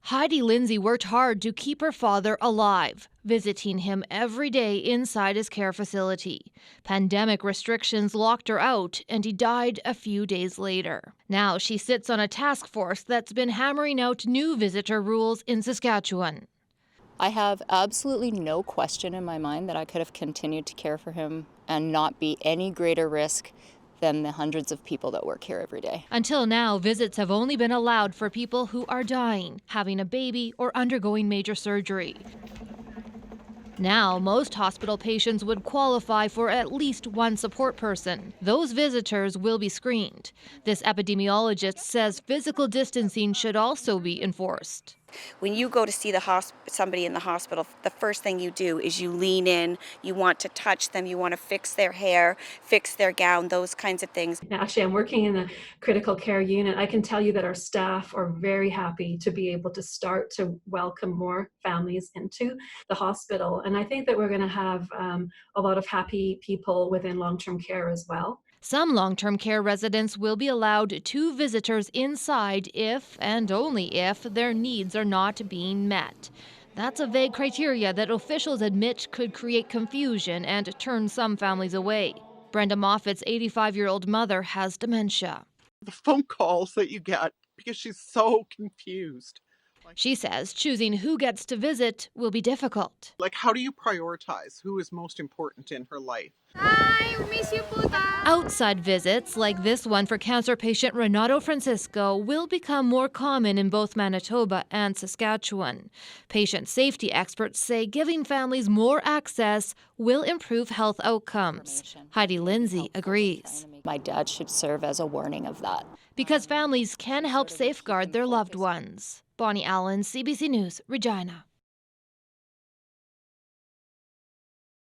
Heidi Lindsay worked hard to keep her father alive, visiting him every day inside his care facility. Pandemic restrictions locked her out, and he died a few days later. Now she sits on a task force that's been hammering out new visitor rules in Saskatchewan. I have absolutely no question in my mind that I could have continued to care for him and not be any greater risk than the hundreds of people that work here every day. Until now, visits have only been allowed for people who are dying, having a baby, or undergoing major surgery. Now, most hospital patients would qualify for at least one support person. Those visitors will be screened. This epidemiologist says physical distancing should also be enforced. When you go to see somebody in the hospital, the first thing you do is you lean in, you want to touch them, you want to fix their hair, fix their gown, those kinds of things. Actually, I'm working in the critical care unit. I can tell you that our staff are very happy to be able to start to welcome more families into the hospital. And I think that we're going to have a lot of happy people within long-term care as well. Some long-term care residents will be allowed 2 visitors inside if, and only if, their needs are not being met. That's a vague criteria that officials admit could create confusion and turn some families away. Brenda Moffat's 85-year-old mother has dementia. The phone calls that you get because she's so confused. She says choosing who gets to visit will be difficult. Like, how do you prioritize who is most important in her life? Hi, we miss you, puta. Outside visits, like this one for cancer patient Renato Francisco, will become more common in both Manitoba and Saskatchewan. Patient safety experts say giving families more access will improve health outcomes. Heidi Lindsay agrees. My dad should serve as a warning of that. Because families can help safeguard their loved ones. Bonnie Allen, CBC News, Regina.